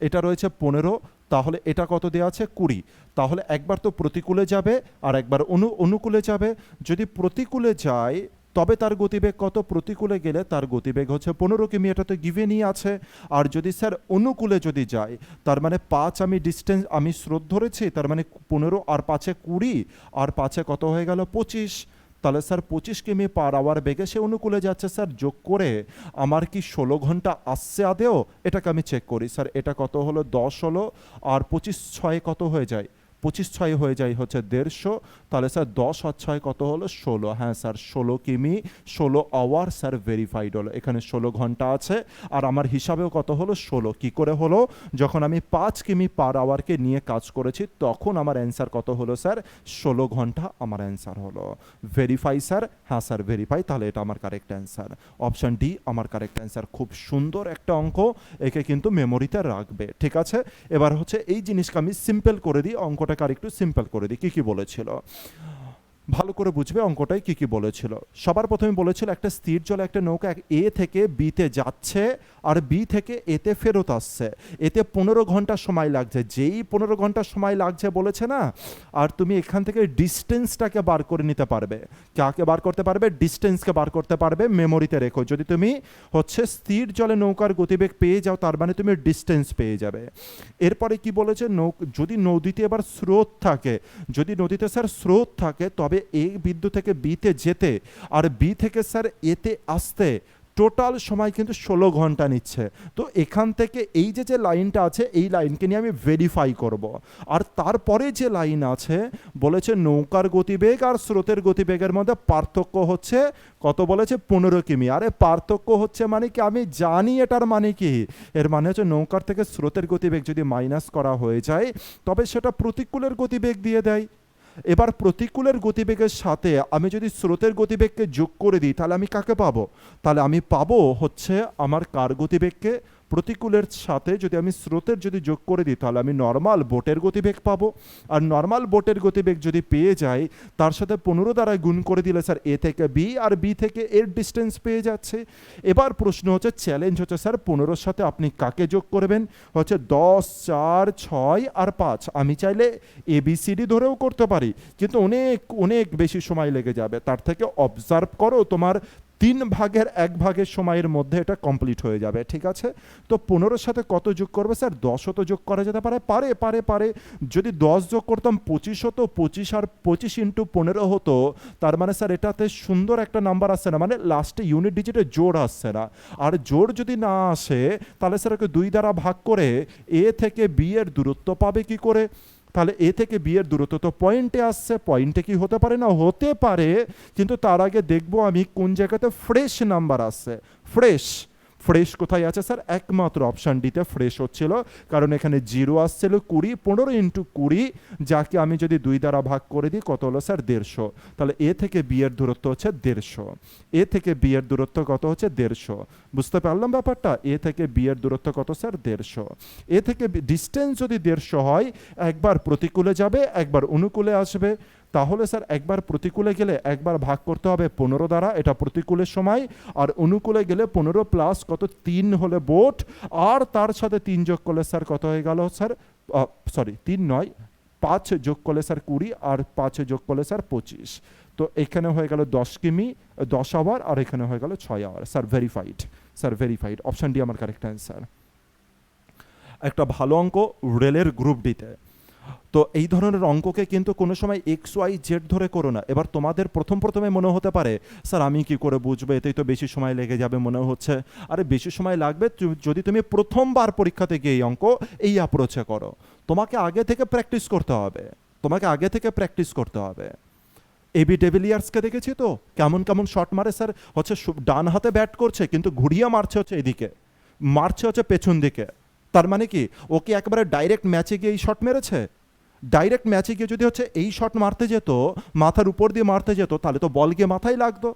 এটা রয়েছে 15, তাহলে এটা কত দেওয়া আছে? 20। তাহলে একবার তো প্রতিকূলে যাবে আর একবার অনুকূলে যাবে। যদি প্রতিকূলে যায় তবে তার গতিবেগ কত? প্রতিকূলে গেলে তার গতিবেগ হচ্ছে 15 কিমি, এটা তো গিভেনই আছে। আর যদি স্যার অনুকূলে যদি যায়, তার মানে 5 আমি ডিস্টেন্স আমি স্রোত ধরেছি, তার মানে 15 আর 5-এ 20, আর 5-এ কত হয়ে গেল? 25। তাহলে স্যার 25 কিমি পার আওয়ার বেগে সে অনুকূলে যাচ্ছে। স্যার যোগ করে আমার কি 16 ঘন্টা আসছে আদেও? এটাকে আমি চেক করি। স্যার এটা কত হলো? 10 হলো, আর 25 6 কত হয়ে যায়? 25 হয়ে যায় হচ্ছে 150, তাহলে স্যার 10 আর 6 কত হলো 16। হ্যাঁ স্যার 16 কিমি, 16 আওয়ার স্যার ভেরিফাইড হলো। এখানে 16 ঘন্টা আছে আর আমার হিসাবেও কত হলো 16। কি করে হলো? যখন আমি 5 কিমি পার আওয়ারকে নিয়ে কাজ করেছি তখন আমার অ্যান্সার কত হলো স্যার 16 ঘন্টা আমার অ্যান্সার হলো। ভেরিফাই স্যার, হ্যাঁ স্যার ভেরিফাই, তাহলে এটা আমার কারেক্ট অ্যান্সার। অপশান ডি আমার কারেক্ট অ্যান্সার। খুব সুন্দর একটা অঙ্ক, একে কিন্তু মেমোরিতে রাখবে, ঠিক আছে? এবার হচ্ছে এই জিনিসকে আমি সিম্পল করে দিই, অঙ্কটাকে আর একটু সিম্পল করে দিই। কি বলেছিল ভালো করে বুঝবে অঙ্কটাই কি বলেছিল। সবার প্রথমে বলেছিল একটা স্থির জলে একটা নৌকা এ থেকে বিতে যাচ্ছে আর বি থেকে এতে ফেরত আসছে, এতে 15 ঘন্টা সময় লাগছে। যেই 15 ঘন্টা সময় লাগছে বলেছে না, আর তুমি এখান থেকে ডিস্টেন্সটাকে বার করে নিতে পারবে। কাকে বার করতে পারবে? ডিস্টেন্সকে বার করতে পারবে। মেমোরিতে রেখো, যদি তুমি হচ্ছে স্থির জলে নৌকার গতিবেগ পেয়ে যাও তার মানে তুমি ডিস্টেন্স পেয়ে যাবে। এরপরে কি বলেছে, যদি নদীতে এবার স্রোত থাকে, যদি নদীতে স্যার স্রোত থাকে তবে এ বিন্দু থেকে বিতে যেতে আর বি থেকে স্যার এতে আসতে টোটাল সময় কিন্তু 16 ঘন্টা নিচ্ছে। তো এখান থেকে এই যে লাইনটা আছে এই লাইনকে নিয়ে আমি ভেরিফাই করব। আর তারপরে যে লাইন আছে বলেছে নৌকার গতিবেগ আর স্রোতের গতিবেগের মধ্যে পার্থক্য হচ্ছে কত বলেছে 15 কিমি। আরে পার্থক্য হচ্ছে মানে কি, আমি জানি এটার মানে কি। এর মানে হচ্ছে নৌকার থেকে স্রোতের গতিবেগ যদি মাইনাস করা হয়ে যায় তবে সেটা প্রতিকূলের গতিবেগ দিয়ে দেয়। এবার প্রতিকূলের গতিবেগের সাথে আমি যদি স্রোতের গতিবেগকে যোগ করে দিই তাহলে আমি কাকে পাবো? তাহলে আমি পাবো হচ্ছে আমার কার গতিবেগকে? প্রতিকূলের সাথে যদি আমি স্রোতের যদি যোগ করে দিই তাহলে আমি নর্মাল বোটের গতিবেগ পাবো। আর নর্মাল বোটের গতিবেগ যদি পেয়ে যাই তার সাথে 15 দ্বারা গুণ করে দিলে স্যার এ থেকে বি আর বি থেকে এর ডিস্টেন্স পেয়ে যাচ্ছে। এবার প্রশ্ন হচ্ছে, চ্যালেঞ্জ হচ্ছে স্যার 15-র সাথে আপনি কাকে যোগ করবেন? হচ্ছে 10, 4, 6 আর 5। আমি চাইলে ABCD ধরেও করতে পারি কিন্তু অনেক অনেক বেশি সময় লেগে যাবে। তার থেকে অবজার্ভ করো, তোমার 3/1 সময়ের মধ্যে এটা কমপ্লিট হয়ে যাবে, ঠিক আছে? তো 15-র সাথে কত যোগ করবে স্যার? 10 তো যোগ করা যেতে পারে, পারে। যদি 10 যোগ করতাম 25 হতো, 25 আর 25 ইন্টু 15 হতো। তার মানে স্যার এটাতে সুন্দর একটা নাম্বার আসছে না, মানে লাস্টে ইউনিট ডিজিটে জোড় আসছে না। আর জোড় যদি না আসে তাহলে স্যার ওকে 2 দ্বারা ভাগ করে এ থেকে বি এর দূরত্ব পাবে কি করে? তাহলে এ থেকে বি এর দূরত্ব তো পয়েন্টে আসছে, পয়েন্টে কি হতে পারে না? হতে পারে, কিন্তু তার আগে দেখবো আমি কোন জায়গাতে ফ্রেশ নাম্বার আসছে। ফ্রেশ কোথায় আছে স্যার? একমাত্র অপশান ডিতে ফ্রেশ হচ্ছিল, কারণ এখানে 0 আসছিল 20, 15 ইন্টু 20 যাকে আমি যদি 2 দ্বারা ভাগ করে দিই কত হলো স্যার? 150। তাহলে এ থেকে বি এর দূরত্ব হচ্ছে 150। এ থেকে বি এর দূরত্ব কত হচ্ছে? 150। বুঝতে পারলাম ব্যাপারটা? এ থেকে বি এর দূরত্ব কত স্যার? 150। এ থেকে ডিস্টেন্স যদি 150 হয়, একবার প্রতিকূলে যাবে একবার অনুকূলে আসবে। তাহলে স্যার একবার প্রতিকূলে গেলে একবার ভাগ করতে হবে 15 দ্বারা, এটা প্রতিকূলের সময়। আর অনুকূলে গেলে 15 প্লাস কত 3 হলে বোট, আর তার সাথে 3 যোগ করলে স্যার কত হয়ে গেল স্যার? সরি 3 নয়, 5 যোগ করলে স্যার 20 আর 5 যোগ করলে স্যার 25। তো এখানে হয়ে গেল 10 কিমি 10 আওয়ার আর এখানে হয়ে গেল 6 hour. Sir verified option D আমার কারেক্ট অ্যান্সার। একটা ভালো অঙ্ক রেলের গ্রুপ ডিতে। তো এই ধরনের অঙ্ককে কিন্তু কোনো সময় XYZ ধরে করো না। এবার তোমাদের প্রথমে মনে হতে পারে স্যার আমি কি করে বুঝবো, এতেই তো বেশি সময় লেগে যাবে মনে হচ্ছে। আরে বেশি সময় লাগবে যদি তুমি প্রথমবার পরীক্ষাতে গিয়ে এই অঙ্ক এই অ্যাপ্রোচে করো। তোমাকে আগে থেকে প্র্যাকটিস করতে হবে। এবি ডেভিলিয়ার্সকে দেখেছি তো কেমন শট মারে স্যার, হচ্ছে ডান হাতে ব্যাট করছে কিন্তু ঘুরিয়ে মারছে হচ্ছে এদিকে, মারছে হচ্ছে পেছন দিকে। তার মানে কি ওকে একবারে ডাইরেক্ট ম্যাচে গিয়ে এই শট মেরেছে? ডাইরেক্ট ম্যাচে গিয়ে যদি হচ্ছে এই শট মারতে যেত, মাথার উপর দিয়ে মারতে যেত, তাহলে তো বল গিয়ে মাথায় লাগতো।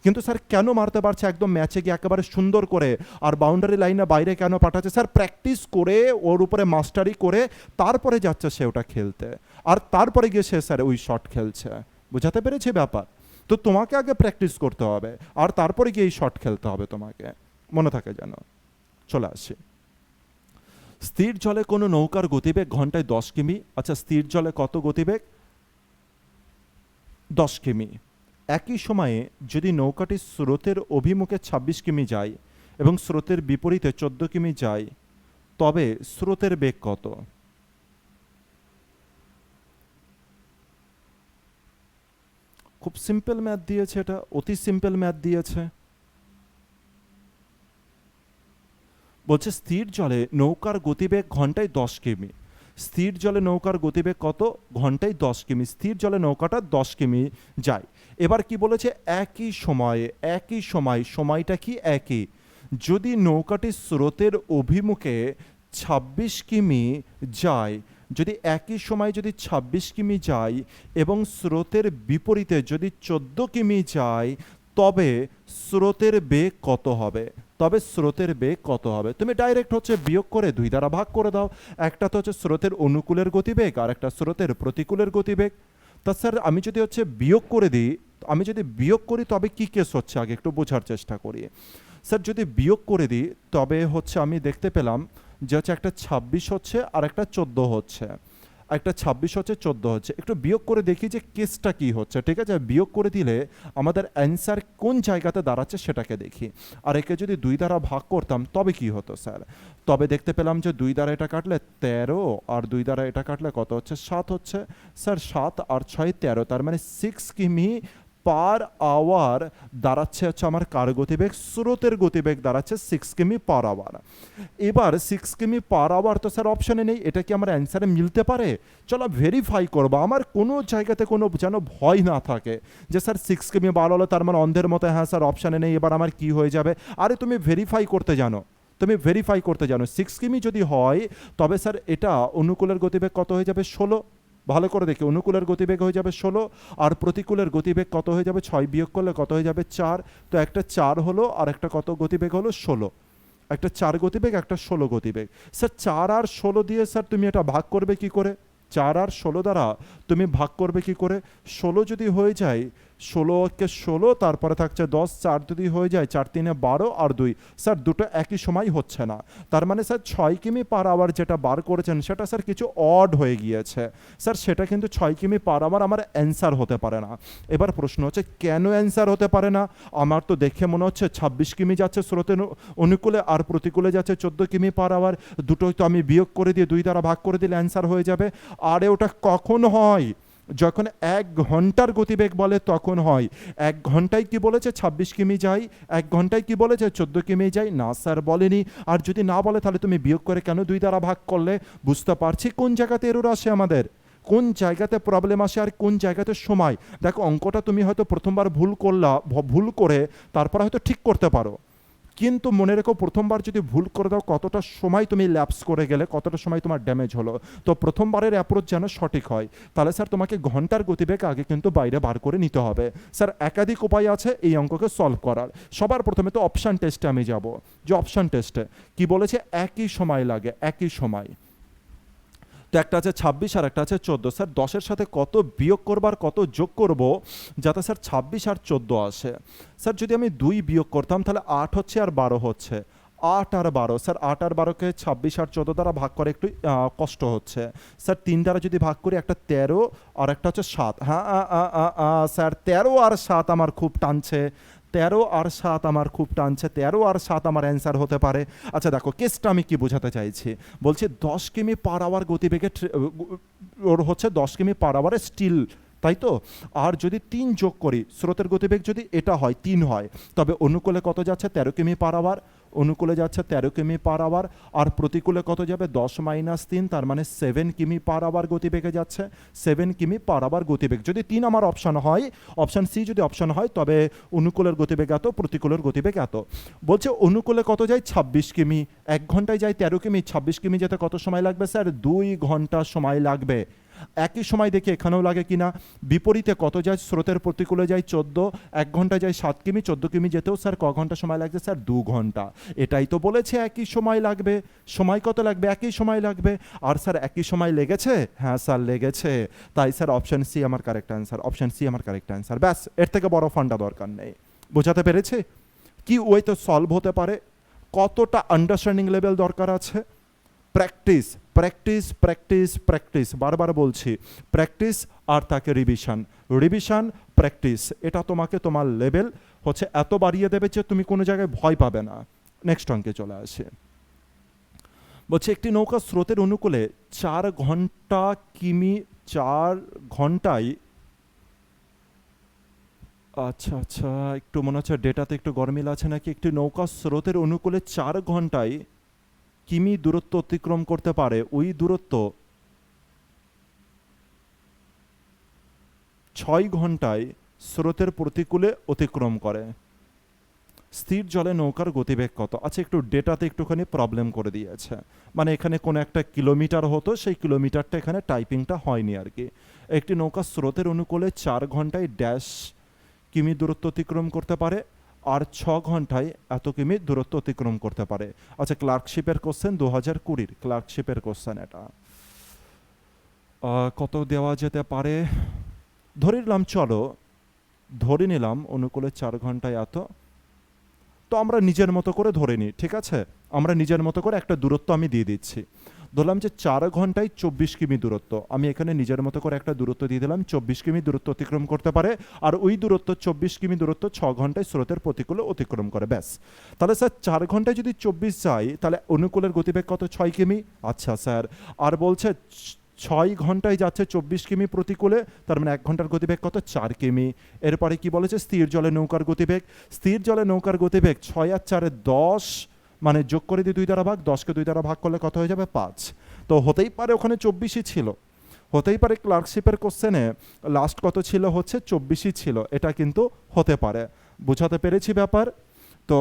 কিন্তু স্যার কেন মারতে পারছে একদম ম্যাচে গিয়ে একেবারে সুন্দর করে, আর বাউন্ডারি লাইনে বাইরে কেন পাঠাচ্ছে? স্যার প্র্যাকটিস করে ওর উপরে মাস্টারি করে তারপরে যাচ্ছে সে ওটা খেলতে, আর তারপরে গিয়ে সে স্যার ওই শট খেলছে। বুঝাতে পেরেছি ব্যাপার? তো তোমাকে আগে প্র্যাকটিস করতে হবে আর তারপরে গিয়ে এই শট খেলতে হবে তোমাকে, মনে থাকে যেন। চলে আসি, স্থির জলে কোনো নৌকার গতিবেগ ঘন্টায় 10 কিমি। আচ্ছা স্থির জলে কত গতিবেগ? 10 কিমি। একই সময়ে যদি নৌকাটি স্রোতের অভিমুখে 26 কিমি যায় এবং স্রোতের বিপরীতে 14 কিমি যায় তবে স্রোতের বেগ কত? খুব সিম্পল ম্যাথ দিয়েছে, এটা অতি সিম্পল ম্যাথ দিয়েছে। বলছে স্থির জলে নৌকার গতিবেগ ঘন্টায় 10 কিমি। স্থির জলে নৌকার গতিবেগ কত? ঘন্টায় 10 কিমি। স্থির জলে নৌকাটা 10 কিমি যায়। এবার কি বলেছে? একই সময়ে, একই সময়, সময়টা কি একই। যদি নৌকাটি স্রোতের অভিমুখে 26 কিমি যায়, যদি একই সময় যদি 26 কিমি যায় এবং স্রোতের বিপরীতে যদি 14 কিমি যায়, তবে স্রোতের বেগ কত হবে? তবে স্রোতের বেগ কত হবে? তুমি ডাইরেক্ট হচ্ছে বিয়োগ করে 2 দ্বারা ভাগ করে দাও। একটা তো হচ্ছে স্রোতের অনুকূলের গতিবেগ আর একটা স্রোতের প্রতিকূলের গতিবেগ। তা স্যার আমি যদি হচ্ছে বিয়োগ করে দিই, আমি যদি বিয়োগ করি তবে কি কেস হচ্ছে আগে একটু বোঝার চেষ্টা করি। স্যার যদি বিয়োগ করে দিই তবে হচ্ছে আমি দেখতে পেলাম যে হচ্ছে একটা 26 হচ্ছে আর একটা 14 হচ্ছে, একটা 26 হচ্ছে 14 হচ্ছে। একটু বিয়োগ করে দেখি যে কেসটা কি হচ্ছে, ঠিক আছে? বিয়োগ করে দিলে আমাদের অ্যান্সার কোন জায়গাতে দাঁড়াচ্ছে সেটাকে দেখি। আর একে যদি 2 দ্বারা ভাগ করতাম তবে কি হতো স্যার? তবে দেখতে পেলাম যে 2 দ্বারা এটা কাটলে 13 আর 2 দ্বারা এটা কাটলে কত হচ্ছে? 7 হচ্ছে। স্যার 7 আর 6 13, তার মানে 6 কিমি পার আওয়ার দাঁড়াচ্ছে হচ্ছে আমার কার গতিবেগ? স্রোতের গতিবেগ দাঁড়াচ্ছে 6 কিমি পার আওয়ার। এবার 6 কিমি পার আওয়ার তো স্যার অপশানে নেই, এটা কি আমার অ্যান্সারে মিলতে পারে? চলো ভেরিফাই করবো, আমার কোনো জায়গাতে কোনো যেন ভয় না থাকে যে স্যার 6 কিমি বার হলো তার মানে অন্ধের মতো হ্যাঁ স্যার অপশানে নেই, এবার আমার কি হয়ে যাবে? আরে তুমি ভেরিফাই করতে জানো, তুমি ভেরিফাই করতে জানো। 6 কিমি যদি হয় তবে স্যার এটা অনুকূলের গতিবেগ কত হয়ে যাবে? 16। ভালো করে দেখি, অনুকূলের গতিবেগ হয়ে যাবে 16 আর প্রতিকূলের গতিবেগ কত হয়ে যাবে? 6 বিয়োগ করলে কত হয়ে যাবে? 4। তো একটা 4 হলো আর একটা কত গতিবেগ হলো? 16। একটা 4 গতিবেগ, একটা 16 গতিবেগ। স্যার 4 আর 16 দিয়ে স্যার তুমি এটা ভাগ করবে কি করে? 4 আর 16 দ্বারা তুমি ভাগ করবে কি করে? 16 যদি হয়ে যায়, 16কে 16, তারপরে থাকছে 10, 4 যদি হয়ে যায়, 4 3 12 আর 2, স্যার দুটো একই সময় হচ্ছে না। তার মানে স্যার 6 কিমি পার আওয়ার যেটা বার করেছেন সেটা স্যার কিছু অড হয়ে গিয়েছে। স্যার সেটা কিন্তু 6 কিমি পার আওয়ার আমার অ্যান্সার হতে পারে না। এবার প্রশ্ন হচ্ছে কেন অ্যান্সার হতে পারে না? আমার তো দেখে মনে হচ্ছে 26 কিমি যাচ্ছে স্রোতের অনুকূলে আর প্রতিকূলে যাচ্ছে 14 কিমি পার আওয়ার। দুটোই তো আমি বিয়োগ করে দিয়ে 2 দ্বারা ভাগ করে দিলে অ্যান্সার হয়ে যাবে। আরে ওটা কখন হয়? যখন 1 ঘন্টার গতিবেগ বলে তখন হয়। 1 ঘন্টায় কি বলেছে? 26 কিমি যাই। 1 ঘন্টায় কি বলেছে? 14 কিমি যাই। না স্যার বলেনি। আর যদি না বলে তাহলে তুমি বিয়োগ করে কেন 2 দ্বারা ভাগ করলে? বুঝতে পারছি কোন জায়গাতে এরর আসে আমাদের, কোন জায়গাতে প্রবলেম আসে আর কোন জায়গাতে সময়। দেখো অঙ্কটা তুমি হয়তো প্রথমবার ভুল করলা, ভুল করে তারপর হয়তো ঠিক করতে পারো, কিন্তু মনে রেখো প্রথমবার যদি ভুল করে দাও কতটা সময় তুমি ল্যাপস করে গেলে, কতটা সময় তোমার ড্যামেজ হলো। তো প্রথমবারের অ্যাপ্রোচ যেন সঠিক হয়। তাহলে স্যার তোমাকে ঘন্টার গতিবেগ আগে কিন্তু বাইরে বার করে নিতে হবে। স্যার একাধিক উপায় আছে এই অঙ্ককে সলভ করার। সবার প্রথমে তো অপশান টেস্টে আমি যাব, যে অপশান টেস্টে কি বলেছে? একই সময় লাগে, একই সময়। তো একটা আছে 26 আর একটা আছে 14। স্যার 10-এর সাথে কত বিয়োগ করবার কত যোগ করব যাতে স্যার 26 আর 14 আসে? স্যার যদি আমি 2 বিয়োগ করতাম তাহলে 8 হচ্ছে আর 12 হচ্ছে। 8 আর 12, স্যার 8 আর 12কে 26 আর 14 দ্বারা ভাগ করে একটু কষ্ট হচ্ছে। স্যার 3 দ্বারা যদি ভাগ করি, একটা 13 আর একটা হচ্ছে 7। হ্যাঁ স্যার 13 আর 7 আমার খুব টানছে, 13 আর 7 আমার খুব টানছে, 13 আর 7 আমার অ্যান্সার হতে পারে। আচ্ছা দেখো কেসটা আমি কি বোঝাতে চাইছি। বলছি 10 কিমি পার আওয়ার গতিবেগে ওর হচ্ছে 10 কিমি পার আওয়ারে স্টিল, তাই তো? আর যদি 3 যোগ করি, স্রোতের গতিবেগ যদি এটা হয় 3 হয়, তবে অনুকূলে কত যাচ্ছে? 13 কিমি পার আওয়ার। অনুকূলে যাচ্ছে 13 কিমি পার আওয়ার। আর প্রতিকূলে কত যাবে? 10 - 3, তার মানে 7 কিমি পার আওয়ার গতিবেগে যাচ্ছে। 7 কিমি পার আওয়ার গতিবেগ যদি 3 আমার অপশান হয়, অপশান সি যদি অপশান হয়, তবে অনুকূলের গতিবেগ এত, প্রতিকূলের গতিবেগ এত। বলছে অনুকূলে কত যায়? 26 কিমি। 1 ঘন্টায় যায় 13 কিমি, 26 কিমি যেতে কত সময় লাগবে স্যার? 2 ঘন্টা সময় লাগবে। একই সময় দেখি এখানেও লাগে কিনা। বিপরীতে কত যায়? স্রোতের প্রতিকূলে যায় 14, 1 ঘন্টায় যায় 7 কিমি, 14 কিমি যেতেও স্যার ক ঘন্টা সময় লাগছে? স্যার 2 ঘন্টা। এটাই তো বলেছে একই সময় লাগবে। সময় কত লাগবে? একই সময় লাগবে। আর স্যার একই সময় লেগেছে? হ্যাঁ স্যার লেগেছে। তাই স্যার অপশান সি আমার কারেক্ট অ্যান্সার, অপশান সি আমার কারেক্ট অ্যান্সার। ব্যাস, এর থেকে বড় ফান্ডা দরকার নেই। বোঝাতে পেরেছি কি ওয়েতে সলভ হতে পারে, কতটা আন্ডারস্ট্যান্ডিং লেভেল দরকার আছে? প্র্যাকটিস, প্র্যাকটিস, প্র্যাকটিস, প্র্যাকটিস, বারবার বলছি প্র্যাকটিস আর তাকে রিভিশন, রিভিশন, প্র্যাকটিস। এটা তোমাকে তোমার লেভেল হচ্ছে এত বাড়িয়ে দেবে যে তুমি কোনো জায়গায় ভয় পাবে না। নেক্সট অঙ্কে চলে আসে। বলছে একটি নৌকা স্রোতের অনুকূলে 4 ঘন্টা কিমি, 4 ঘন্টায়, আচ্ছা আচ্ছা একটু মনে হচ্ছে ডেটাতে একটু গরমিল আছে নাকি। একটি নৌকা স্রোতের অনুকূলে 4 ঘন্টায় কিমি দূরত্ব অতিক্রম করতে পারে। ওই দূরত্ব 6 ঘন্টায় স্রোতের প্রতিকূলে অতিক্রম করে। স্থির জলে নৌকার গতিবেগ কত? আচ্ছা, একটু ডেটাতে একটুখানি প্রবলেম করে দিয়েছে, মানে এখানে কোনো একটা কিলোমিটার হতো, সেই কিলোমিটারটা এখানে টাইপিংটা হয়নি আর কি। একটি নৌকা স্রোতের অনুকূলে 4 ঘন্টায় ড্যাশ কিমি দূরত্ব অতিক্রম করতে পারে, আর 6 ঘন্টায় এত কিমি দূরত্ব অতিক্রম করতে পারে। আচ্ছা, ক্লার্কশিপের কোশ্চেন, 2020 ক্লার্কশিপের কোশ্চেন এটা। কত দেওয়া যেতে পারে? ধরে নিলাম অনুকূলে 4 ঘন্টায় এত, তো আমরা নিজের মতো করে ধরে নিই, ঠিক আছে? আমরা নিজের মতো করে একটা দূরত্ব আমি দিয়ে দিচ্ছি। ধরলাম যে 4 ঘন্টায় 24 কিমি দূরত্ব, আমি এখানে নিজের মতো করে একটা দূরত্ব দিয়ে দিলাম, 24 কিমি দূরত্ব অতিক্রম করতে পারে, আর ওই দূরত্ব 24 কিমি দূরত্ব 6 ঘন্টায় স্রোতের প্রতিকূলে অতিক্রম করে, ব্যাস। তাহলে স্যার 4 ঘন্টায় যদি 24 যায়, তাহলে অনুকূলের গতিবেগ কত? 6 কিমি। আচ্ছা স্যার, আর বলছে 6 ঘন্টায় যাচ্ছে 24 কিমি প্রতিকূলে, তার মানে 1 ঘন্টার গতিবেগ কত? 4 কিমি। এরপরে কি বলেছে? স্থির জলে নৌকার গতিবেগ। স্থির জলে নৌকার গতিবেগ 6 আর 4 10, মানে যোগ করে দিই 2 দ্বারা ভাগ, 10কে 2 দ্বারা ভাগ করলে কত হয়ে যাবে? 5। তো হতেই পারে ওখানে 24ই ছিল, হতেই পারে ক্লার্কশিপের কোশ্চেনে লাস্ট কত ছিল? হচ্ছে 24ই ছিল, এটা কিন্তু হতে পারে। বুঝাতে পেরেছি ব্যাপার? তো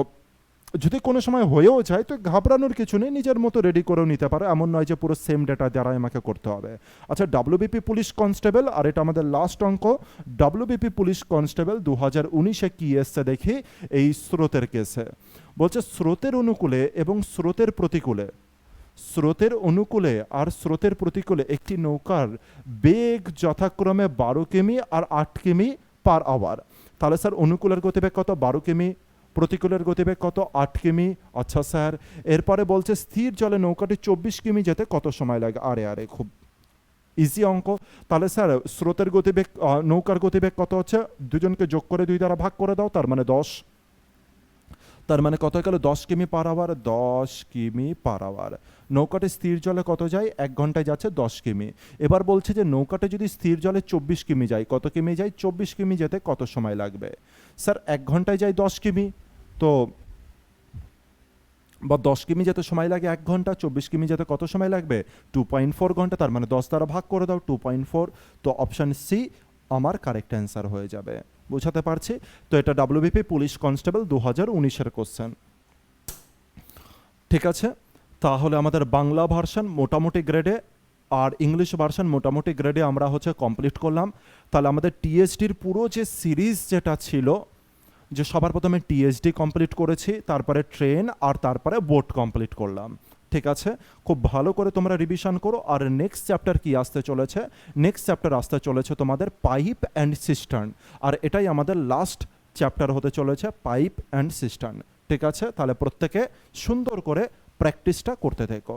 যদি কোনো সময় হয়েও যায় তো ঘাবড়ানোর কিছু নেই, নিজের মতো রেডি করেও নিতে পারো, এমন নয় যে পুরো সেম ডেটা দ্বারা আমাকে করতে হবে। আচ্ছা, ডাব্লিউবিপি পুলিশ কনস্টেবল, আর এটা আমাদের লাস্ট অঙ্ক। ডাব্লিউবিপি পুলিশ কনস্টেবল 2019-এ কি এসছে দেখি এই স্রোতের কেসে। বলছে স্রোতের অনুকূলে এবং স্রোতের প্রতিকূলে, স্রোতের অনুকূলে আর স্রোতের প্রতিকূলে একটি নৌকার বেগ যথাক্রমে 12 কিমি আর 8 কিমি পার আওয়ার। তাহলে স্যার অনুকূলের গতিবেগ কত? 12 কিমি। প্রতিকূলের গতিবেগ কত? 8 কিমি। আচ্ছা স্যার, এরপরে বলছে স্থির জলে নৌকাটি 24 কিমি যেতে কত সময় লাগে? আরে খুব ইজি অঙ্ক। তাহলে স্যার স্রোতের গতিবেগ, নৌকার গতিবেগ কত হচ্ছে? দুজনকে যোগ করে 2 দ্বারা ভাগ করে দাও, তার মানে 10। তার মানে কত গেল? 10 কিমি পার আওয়ার। 10 কিমি পার আওয়ার। নৌকাটি স্থির জলে কত যায়? 1 ঘন্টায় যাচ্ছে 10 কিমি। এবার বলছে যে নৌকাটা যদি স্থির জলে 24 কিমি যায়, কত কিমি যায়? 24 কিমি যেতে কত সময় লাগবে? স্যার 1 ঘন্টায় যায় 10 কিমি, তো বা 10 কিমি যেতে সময় লাগে 1 ঘন্টা, 24 কিমি যেতে কত সময় লাগবে? 2.4 ঘন্টা। তার মানে 10 দ্বারা ভাগ করে দাও, 2.4। তো অপশান সি আমার কারেক্ট অ্যান্সার হয়ে যাবে। বুঝাতে পারছি? তো এটা ডাব্লিউবিপি পুলিশ কনস্টেবল 2019-এর কোশ্চেন। ঠিক আছে, তাহলে আমাদের বাংলা ভার্সন মোটামুটি গ্রেডে আর ইংলিশ ভার্সন মোটামুটি গ্রেডে আমরা হচ্ছে কমপ্লিট করলাম। তাহলে আমাদের টিএসডির পুরো যে সিরিজ যেটা ছিল, যে সবার প্রথমে টিএসডি কমপ্লিট করেছি, তারপরে ট্রেন, আর তারপরে বোট কমপ্লিট করলাম। ঠিক আছে, খুব ভালো করে তোমরা রিভিশন করো। আর নেক্সট চ্যাপ্টার কি আসতে চলেছে? নেক্সট চ্যাপ্টার আসতে চলেছে তোমাদের পাইপ অ্যান্ড সিস্টার্ন, আর এটাই আমাদের লাস্ট চ্যাপ্টার হতে চলেছে, পাইপ অ্যান্ড সিস্টার্ন। ঠিক আছে, তাহলে প্রত্যেকে সুন্দর করে প্র্যাকটিসটা করতে থেকো।